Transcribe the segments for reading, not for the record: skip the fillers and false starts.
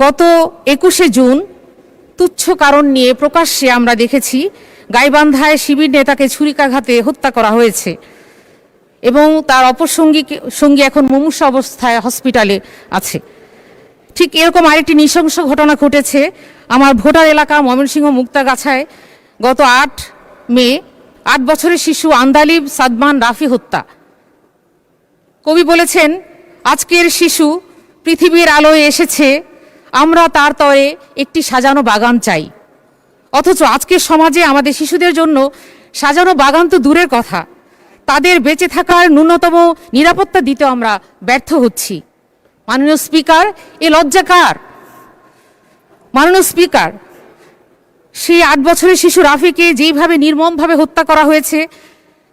গত 21শে জুন তুচ্ছ কারণ নিয়ে প্রকাশ্যে আমরা দেখেছি গাইবান্ধায় শিবির নেতাকে ছুরিকাঘাতে হত্যা করা হয়েছে এবং তার অপর সঙ্গী এখন মুমূর্ষু অবস্থায় হসপিটালে আছে। ঠিক এরকম আরেকটি নৃশংস ঘটনা ঘটেছে আমার ভোটার এলাকা ময়মনসিংহ মুক্তাগাছায় গত 8 মে 8 বছরের শিশু আন্দালিব সাদমান রাফি হত্যা। কবি বলেছেন, আজকের শিশু পৃথিবীর আলোয় এসেছে, আমরা তার তরে একটি সাজানো বাগান চাই। অথচ আজকের সমাজে আমাদের শিশুদের জন্য সাজানো বাগান তো দূরের কথা, তাদের বেঁচে থাকার ন্যূনতম নিরাপত্তা দিতে আমরা ব্যর্থ হচ্ছি। মাননীয় স্পিকার, এ লজ্জা কার? মাননীয় স্পিকার, সেই 8 বছরের শিশু রাফিকে যেইভাবে নির্মমভাবে হত্যা করা হয়েছে,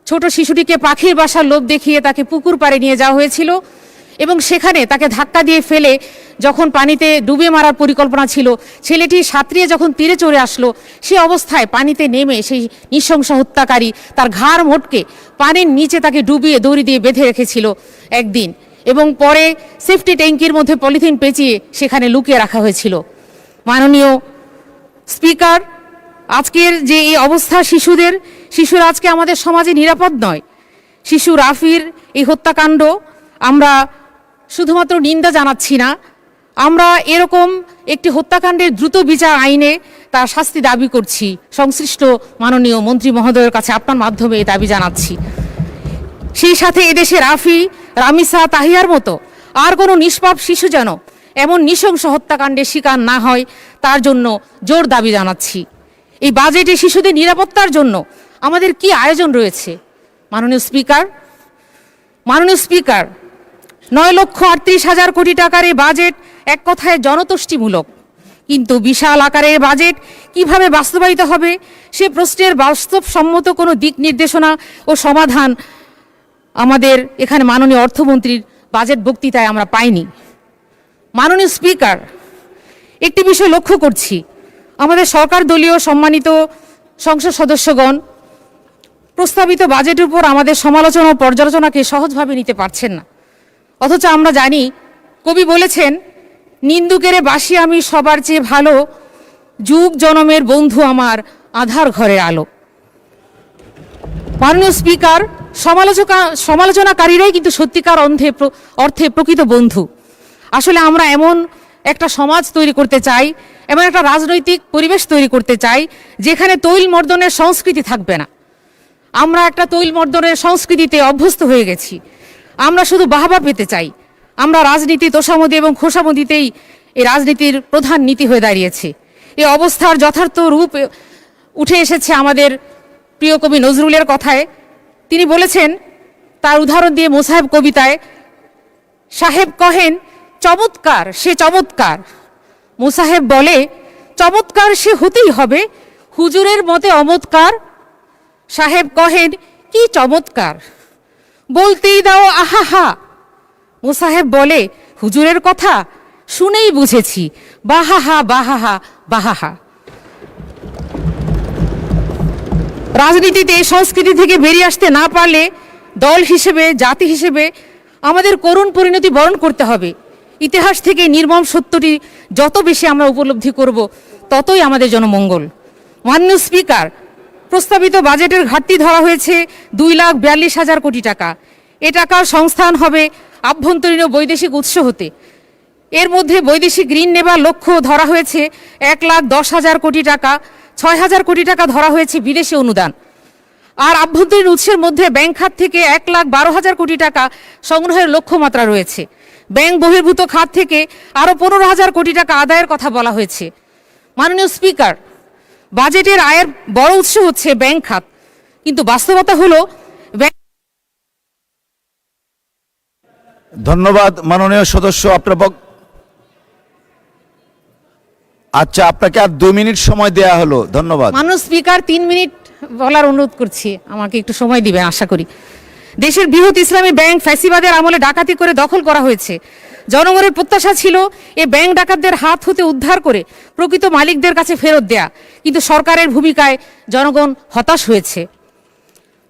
ছোট শিশুটিকে পাখির বাসার লোভ দেখিয়ে তাকে পুকুর পাড়ে নিয়ে যাওয়া হয়েছিল এবং সেখানে তাকে ধাক্কা দিয়ে ফেলে যখন পানিতে ডুবে মারার পরিকল্পনা ছিল, ছেলেটি সাঁতরিয়ে যখন তীরে চলে আসলো, সে অবস্থায় পানিতে নেমে সেই নৃশংস হত্যাকারী তার ঘাড় মোটকে পানির নিচে তাকে ডুবিয়ে দড়ি দিয়ে বেঁধে রেখেছিল একদিন এবং পরে সেফটি ট্যাঙ্কির মধ্যে পলিথিন পেঁচিয়ে সেখানে লুকিয়ে রাখা হয়েছিল। মাননীয় স্পিকার, আজকের যে এই অবস্থা শিশুরা আজকে আমাদের সমাজে নিরাপদ নয়। শিশু রাফির এই হত্যাকাণ্ড আমরা শুধুমাত্র নিন্দা জানাচ্ছি না, আমরা এরকম একটি হত্যাকাণ্ডের দ্রুত বিচার আইনে তার শাস্তি দাবি করছি। সংশ্লিষ্ট মাননীয় মন্ত্রী মহোদয়ের কাছে আপনার মাধ্যমে এই দাবি জানাচ্ছি। সেই সাথে এদেশে রাফি, রামিসা, তাহিয়ার মতো আর কোনো নিষ্পাপ শিশু যেন এমন নৃশংস হত্যাকাণ্ডের শিকার না হয়, তার জন্য জোর দাবি জানাচ্ছি। এই বাজেটে শিশুদের নিরাপত্তার জন্য আমাদের কি আয়োজন রয়েছে? মাননীয় স্পিকার, 9,38,000 কোটি টাকার এই বাজেট এক কথায় জনতুষ্টিমূলক, কিন্তু বিশাল আকারের বাজেট কিভাবে বাস্তবায়িত হবে সে প্রশ্নের বাস্তবসম্মত কোনো দিক নির্দেশনা ও সমাধান আমাদের এখানে মাননীয় অর্থমন্ত্রীর বাজেট বক্তৃতায় আমরা পাইনি। মাননীয় স্পিকার, একটি বিষয় লক্ষ্য করছি, আমাদের সরকার দলীয় সম্মানিত সংসদ সদস্যগণ প্রস্তাবিত বাজেটের উপর আমাদের সমালোচনা ও পর্যালোচনাকে সহজভাবে নিতে পারছেন না। অথচ আমরা জানি, কবি বলেছেন, নিন্দুকেরে বাসি আমি সবার চেয়ে ভালো, যুগ জনমের বন্ধু আমার আধার ঘরের আলো। মাননীয় স্পিকার, সমালোচনাকারীরাই কিন্তু সত্যিকার অর্থে প্রকৃত বন্ধু। আসলে আমরা এমন একটা সমাজ তৈরি করতে চাই, এমন একটা রাজনৈতিক পরিবেশ তৈরি করতে চাই যেখানে তৈল মর্দনের সংস্কৃতি থাকবে না। আমরা একটা তৈল মর্দনের সংস্কৃতিতে অভ্যস্ত হয়ে গেছি। আমরা শুধু বাহবা পেতে চাই। আমরা রাজনীতি তোষামদি এবং খোসামদিতেই এই রাজনীতির প্রধান নীতি হয়ে দাঁড়িয়েছে। এই অবস্থার যথার্থ রূপ উঠে এসেছে আমাদের প্রিয় কবি নজরুলের কথায়। তিনি বলেছেন, তার উদাহরণ দিয়ে মোসাহেব কবিতায়, সাহেব কহেন চমৎকার সে চমৎকার, মোসাহেব বলে চমৎকার সে হতেই হবে, হুজুরের মতে অমৎকার। সাহেব কহেন কি চমৎকার, বলতেই দাও আহাহা। মোসাহেব বলে হুজুরের কথা শুনেই বুঝেছি, বাহাহা বাহাহা বাহাহা। রাজনীতিতে সংস্কৃতি থেকে বেরিয়ে আসতে না পারলে দল হিসেবে, জাতি হিসেবে আমাদের করুণ পরিণতি বরণ করতে হবে। ইতিহাস থেকে নির্মম সত্যটি যত বেশি আমরা উপলব্ধি করব, ততই আমাদের জন্য মঙ্গল। মাননীয় স্পিকার, প্রস্তাবিত বাজেটের ঘাটতি ধরা হয়েছে 2,42,000 কোটি টাকা। এ টাকার সংস্থান হবে আভ্যন্তরীণ ও বৈদেশিক উৎস হতে। এর মধ্যে বৈদেশিক ঋণ নেবার লক্ষ্য ধরা হয়েছে 1,10,000 কোটি টাকা, 6,000 কোটি টাকা ধরা হয়েছে বিদেশি অনুদান। আর আভ্যন্তরীণ উৎসের মধ্যে ব্যাংক খাত থেকে 1,12,000 কোটি টাকা সংগ্রহের লক্ষ্যমাত্রা রয়েছে। ব্যাংক বহির্ভূত খাত থেকে আরও 15,000 কোটি টাকা আদায়ের কথা বলা হয়েছে। মাননীয় স্পিকার, বাজেটের আয়ের বড় উৎস হচ্ছে ব্যাংক খাত, কিন্তু বাস্তবতা হলো ধন্যবাদ মাননীয় সদস্য। আচ্ছা, আপনাকে আর 2 মিনিট সময় দেয়া হলো। ধন্যবাদ। মাননীয় স্পিকার, 3 মিনিট বলার অনুরোধ করছি, আমাকে একটু সময় দিবেন আশা করি। দেশের বৃহৎ ইসলামী ব্যাংক ফ্যাসিবাদের আমলে ডাকাতি করে দখল করা হয়েছে। জনগণের প্রত্যাশা ছিল এই ব্যাংক ডাকাতদের হাত হতে উদ্ধার করে প্রকৃত মালিকদের কাছে ফেরত দেয়া, কিন্তু সরকারের ভূমিকায় জনগণ হতাশ হয়েছে।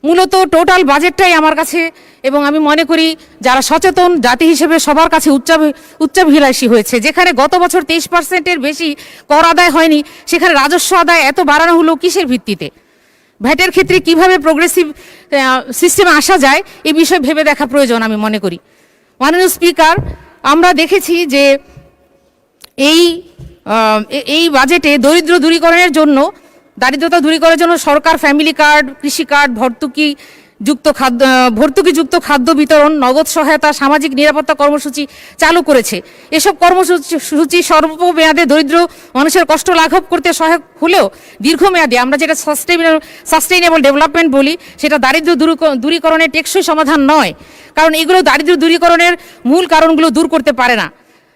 মূলত টোটাল বাজেটটাই আমার কাছে এবং আমি মনে করি যারা সচেতন জাতি হিসেবে সবার কাছে উচ্চাভিলাষী হয়েছে। যেখানে গত বছর 23%-এর বেশি কর আদায় হয়নি, সেখানে রাজস্ব আদায় এত বাড়ানো হলো কিসের ভিত্তিতে? ভ্যাটের ক্ষেত্রে কিভাবে প্রোগ্রেসিভ সিস্টেমে আসা যায় এই বিষয়ে ভেবে দেখা প্রয়োজন আমি মনে করি। মাননীয় স্পিকার, আমরা দেখেছি যে এই বাজেটে দারিদ্র্য দূরীকরণের জন্য দারিদ্রতা দূরীকরণের জন্য সরকার ফ্যামিলি কার্ড, কৃষি কার্ড, ভর্তুকিযুক্ত খাদ্য বিতরণ, নগদ সহায়তা, সামাজিক নিরাপত্তা কর্মসূচি চালু করেছে। এসব কর্মসূচি স্বল্পমেয়াদে দরিদ্র মানুষের কষ্ট লাঘব করতে সহায়ক হলেও দীর্ঘমেয়াদে আমরা যেটা সাস্টেইনেবল ডেভেলপমেন্ট বলি, সেটা দারিদ্র্য দূরীকরণের টেকসই সমাধান নয়। কারণ এগুলো দারিদ্র্য দূরীকরণের মূল কারণগুলো দূর করতে পারে না।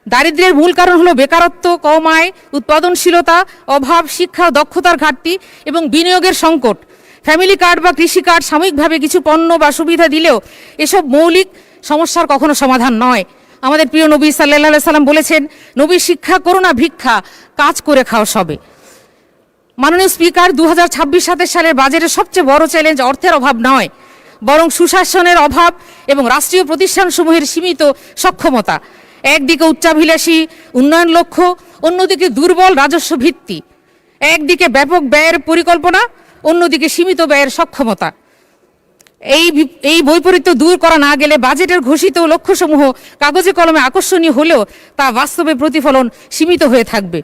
দারিদ্র্যের মূল কারণ হলো বেকারত্ব, কম আয়, উৎপাদনশীলতা অভাব, শিক্ষা দক্ষতার ঘাটতি এবং বিনিয়োগের সংকট। ফ্যামিলি কার্ড বা কৃষি কার্ড সাময়িকভাবে কিছু পণ্য বা সুবিধা দিলেও এসব মৌলিক সমস্যার কখনো সমাধান নয়। আমাদের প্রিয় নবী সাল্লাল্লাহু আলাইহি সাল্লাম বলেছেন, নবী শিক্ষা করো না ভিক্ষা, কাজ করে খাও সবে। মাননীয় স্পিকার, 2026-27 সালের বাজেটের সবচেয়ে বড় চ্যালেঞ্জ অর্থের অভাব নয়, বরং সুশাসনের অভাব এবং রাষ্ট্রীয় প্রতিষ্ঠানসমূহের সীমিত সক্ষমতা। একদিকে উচ্চাভিলাষী উন্নয়ন লক্ষ্য, অন্যদিকে দুর্বল রাজস্ব ভিত্তি। একদিকে ব্যাপক ব্যয়ের পরিকল্পনা, অন্যদিকে সীমিত ব্যয়ের সক্ষমতা। এই বৈপরীত্য দূর করা না গেলে বাজেটের ঘোষিত লক্ষ্যসমূহ কাগজে কলমে আকর্ষণীয় হলেও তা বাস্তবে প্রতিফলন সীমিত হয়ে থাকবে।